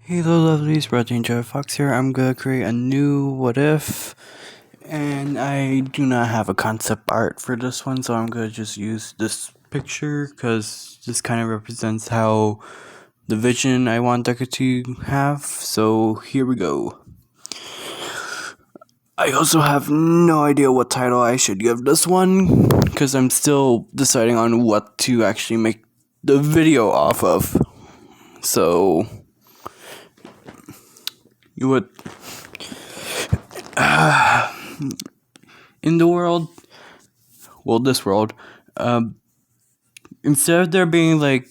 Hello lovelies, Brother Enjoy Fox here. I'm gonna create a new what if, and I do not have a concept art for this one, so I'm gonna just use this picture because this kind of represents how the vision I want Deku to have. So here we go. I also have no idea what title I should give this one because I'm still deciding on what to actually make the video off of. So you would in the world, well, this world, instead of there being like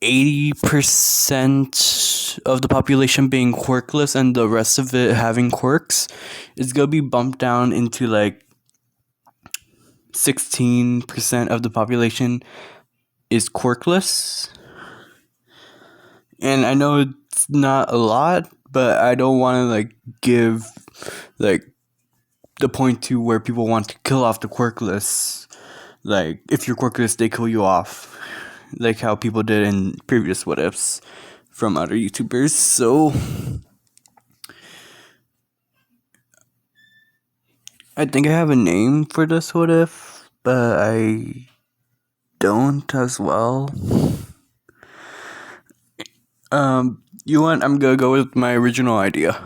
80% of the population being quirkless and the rest of it having quirks, it's gonna be bumped down into like 16% of the population is quirkless. And I know it's not a lot, but I don't want to like give like the point to where people want to kill off the quirkless. Like, if you're quirkless, they kill you off. Like how people did in previous what ifs from other YouTubers. So, I think I have a name for this what if, but I don't as well. You want? I'm gonna go with my original idea.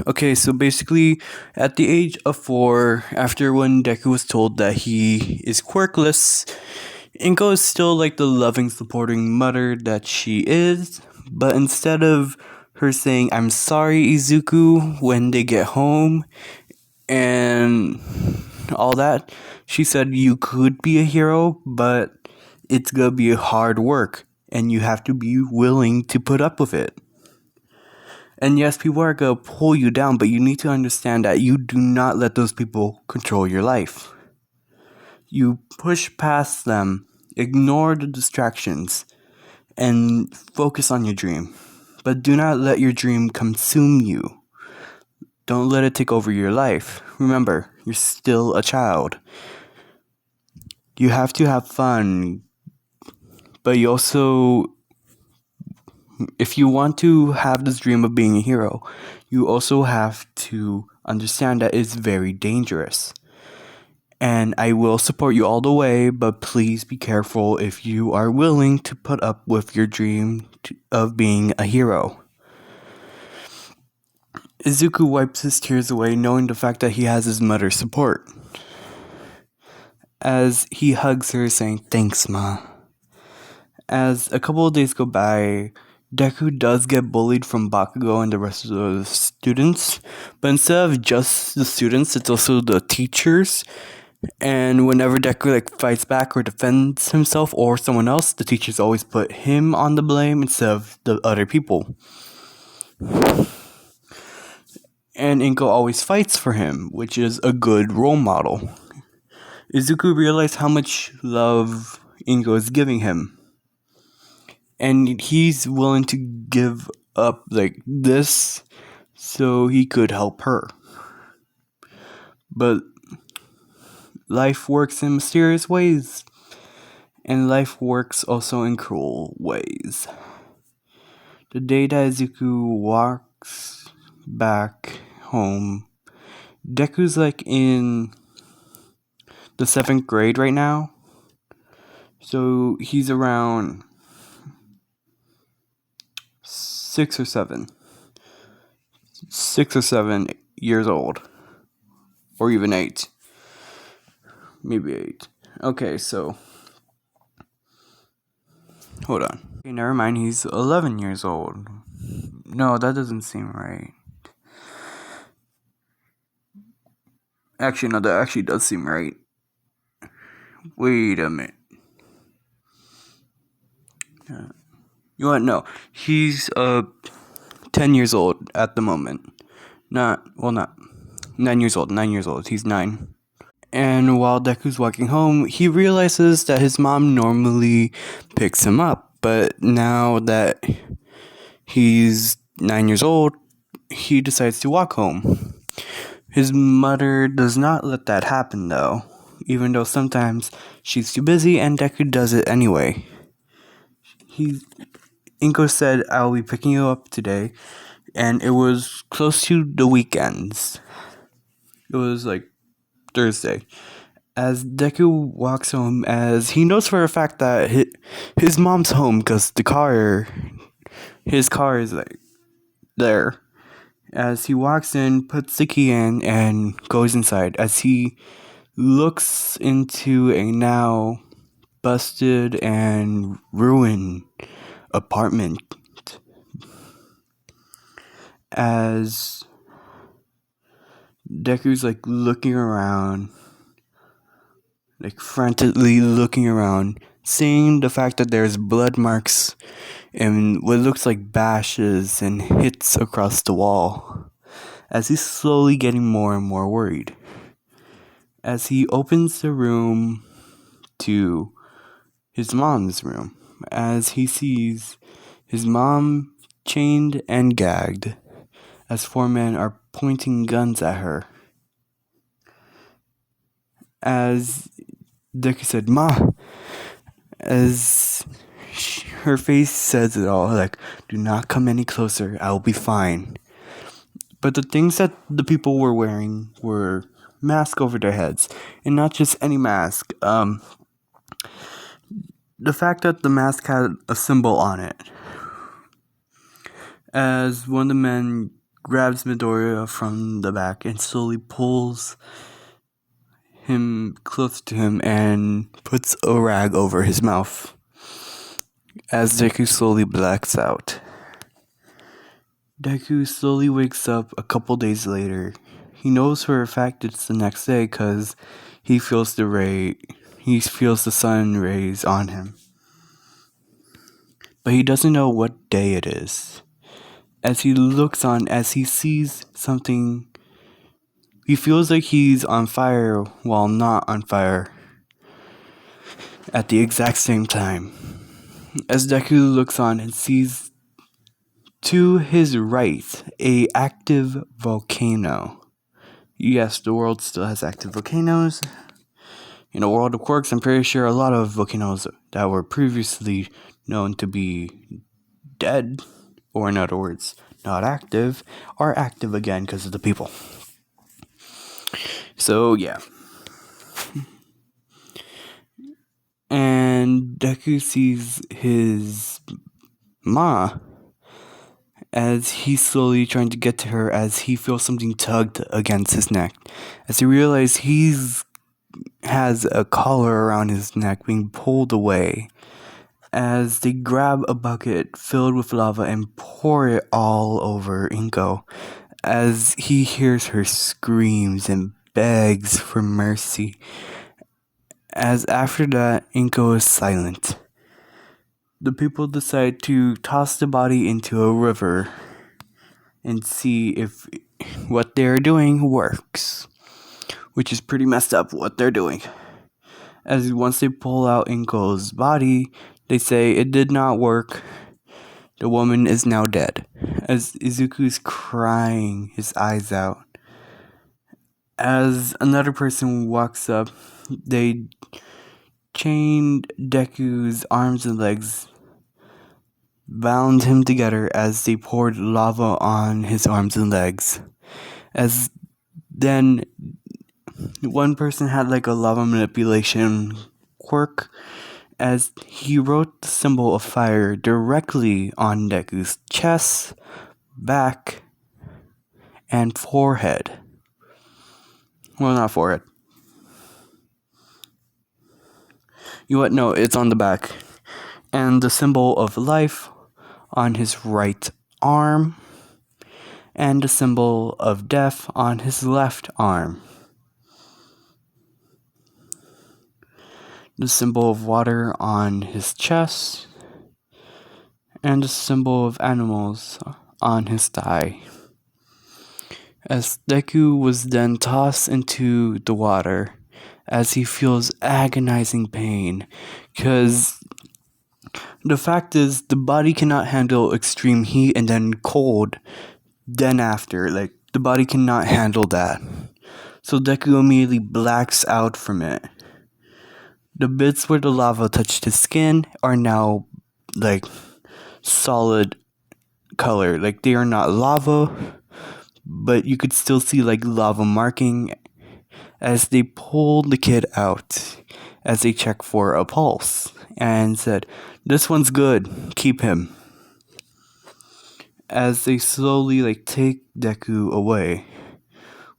Okay, so basically, at the age of 4, after when Deku was told that he is quirkless, Inko is still like the loving, supporting mother that she is, but instead of her saying, "I'm sorry, Izuku," when they get home and all that, she said, "You could be a hero, but it's gonna be hard work, and you have to be willing to put up with it." And yes, people are gonna pull you down, but you need to understand that you do not let those people control your life. You push past them, ignore the distractions, and focus on your dream. But do not let your dream consume you. Don't let it take over your life. Remember, you're still a child. You have to have fun, but you also, if you want to have this dream of being a hero, you also have to understand that it's very dangerous. And I will support you all the way, but please be careful if you are willing to put up with your dream of being a hero. Izuku wipes his tears away, knowing the fact that he has his mother's support. As he hugs her, saying, "Thanks, Ma." As a couple of days go by, Deku does get bullied from Bakugo and the rest of the students, but instead of just the students, it's also the teachers. And whenever Deku fights back or defends himself or someone else, the teachers always put him on the blame instead of the other people. And Inko always fights for him, which is a good role model. Izuku realized how much love Inko is giving him, and he's willing to give up this so he could help her. But life works in mysterious ways, and life works also in cruel ways. The day that Izuku walks back home, Deku's in the 7th grade right now. So he's around 6 or 7. 6 or 7 years old. Or even 8. Maybe 8. Okay, so hold on. Okay, never mind, he's 11 years old. No, that doesn't seem right. Actually, no, that actually does seem right. Wait a minute. You want to know? He's 10 years old at the moment. Not 9 years old. 9 years old. He's 9. And while Deku's walking home, he realizes that his mom normally picks him up. But now that he's 9 years old, he decides to walk home. His mother does not let that happen though, even though sometimes she's too busy and Deku does it anyway. Inko said, "I'll be picking you up today," and it was close to the weekends. It was like Thursday. As Deku walks home, as he knows for a fact that his mom's home because his car is like there. As he walks in, puts the key in, and goes inside. As he looks into a now busted and ruined apartment. As Deku's like looking around, like frantically looking around, seeing the fact that there's blood marks and what looks like bashes and hits across the wall, as he's slowly getting more and more worried. As he opens the room to his mom's room, as he sees his mom chained and gagged, as four men are pointing guns at her. As Deku said, "Ma," as her face says it all, like, "Do not come any closer, I'll be fine." But the things that the people were wearing were masks over their heads, and not just any mask. The fact that the mask had a symbol on it. As one of the men grabs Midoriya from the back and slowly pulls him close to him and puts a rag over his mouth. As Deku slowly blacks out. Deku slowly wakes up a couple days later. He knows for a fact it's the next day because he feels the sun rays on him. But he doesn't know what day it is. As he looks on, as he sees something, he feels like he's on fire while not on fire at the exact same time. As Deku looks on and sees to his right a active volcano. Yes, the world still has active volcanoes. In a world of quirks, I'm pretty sure a lot of volcanoes that were previously known to be dead, or in other words, not active, are active again because of the people. So, yeah. And Deku sees his ma as he's slowly trying to get to her as he feels something tugged against his neck. As he realizes has a collar around his neck being pulled away. As they grab a bucket filled with lava and pour it all over Inko. As he hears her screams and begs for mercy. As after that, Inko is silent. The people decide to toss the body into a river and see if what they're doing works, which is pretty messed up what they're doing. As once they pull out Inko's body, they say it did not work. The woman is now dead. As Izuku is crying his eyes out. As another person walks up, they chained Deku's arms and legs, bound him together as they poured lava on his arms and legs. As then one person had like a lava manipulation quirk, as he wrote the symbol of fire directly on Deku's chest, back, and forehead. Well, not forehead. You know what? No, it's on the back. And the symbol of life on his right arm, and the symbol of death on his left arm. The symbol of water on his chest, and the symbol of animals on his thigh. As Deku was then tossed into the water, as he feels agonizing pain, because the fact is the body cannot handle extreme heat and then cold, then after, like, the body cannot handle that. So Deku immediately blacks out from it. The bits where the lava touched his skin are now, like, solid color. Like they are not lava, but you could still see like lava marking as they pulled the kid out as they checked for a pulse and said, "This one's good, keep him." As they slowly like take Deku away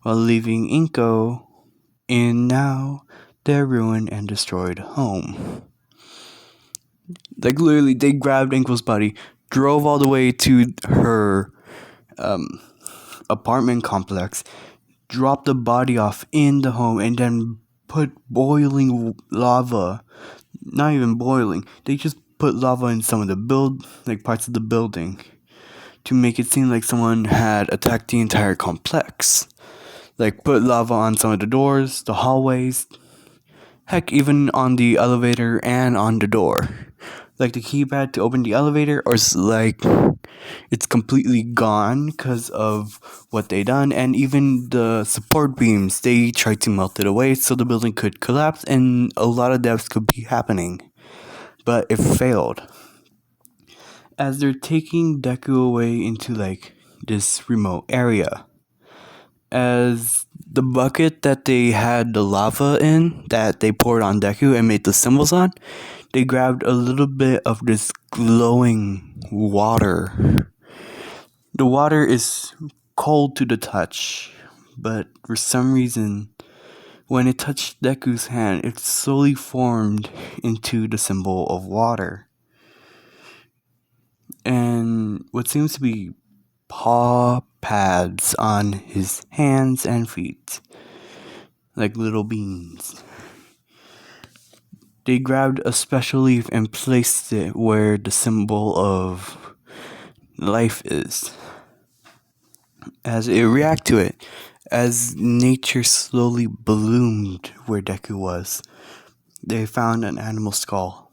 while leaving Inko in now their ruined and destroyed home. Like literally they grabbed Inko's body, drove all the way to her apartment complex, dropped the body off in the home, and then put boiling lava. Not even boiling. They just put lava in some of the parts of the building to make it seem like someone had attacked the entire complex. Like put lava on some of the doors, the hallways, heck, even on the elevator and on the door. Like the keypad to open the elevator, or like it's completely gone because of what they done. And even the support beams, they tried to melt it away so the building could collapse and a lot of deaths could be happening, but it failed. As they're taking Deku away into like this remote area, as the bucket that they had the lava in that they poured on Deku and made the symbols on, they grabbed a little bit of this glowing water. The water is cold to the touch, but for some reason, when it touched Deku's hand, it slowly formed into the symbol of water. And what seems to be paw pads on his hands and feet, like little beans. They grabbed a special leaf and placed it where the symbol of life is. As it reacted to it, as nature slowly bloomed where Deku was, they found an animal skull,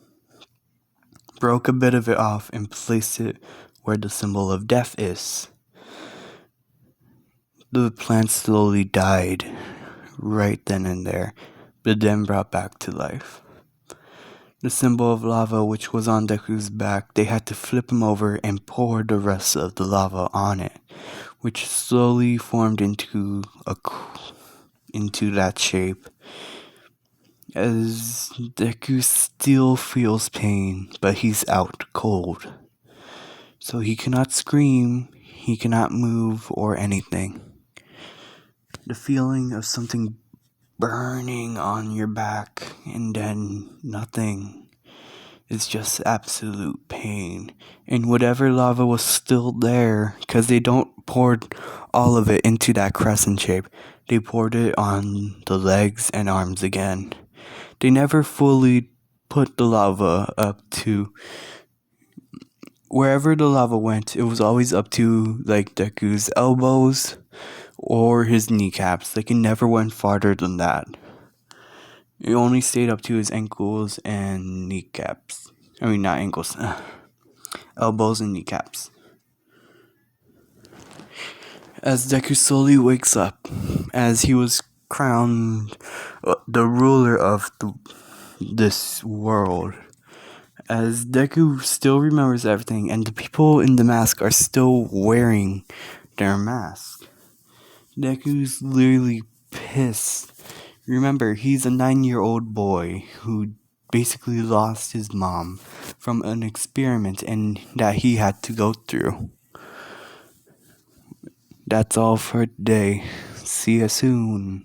broke a bit of it off and placed it where the symbol of death is. The plant slowly died right then and there, but then brought back to life. The symbol of lava which was on Deku's back, they had to flip him over and pour the rest of the lava on it, which slowly formed into that shape. As Deku still feels pain, but he's out cold. So he cannot scream, he cannot move or anything. The feeling of something burning on your back and then nothing is just absolute pain. And whatever lava was still there, because they don't pour all of it into that crescent shape, they poured it on the legs and arms again. They never fully put the lava up to wherever the lava went. It was always up to like Deku's elbows or his kneecaps. Like it never went farther than that. It only stayed up to his ankles and kneecaps. I mean, not ankles, elbows and kneecaps. As Deku slowly wakes up, as he was crowned the ruler of this world, as Deku still remembers everything, and the people in the mask are still wearing their mask. Deku's literally pissed. Remember, he's a 9-year-old boy who basically lost his mom from an experiment and that he had to go through. That's all for today. See you soon.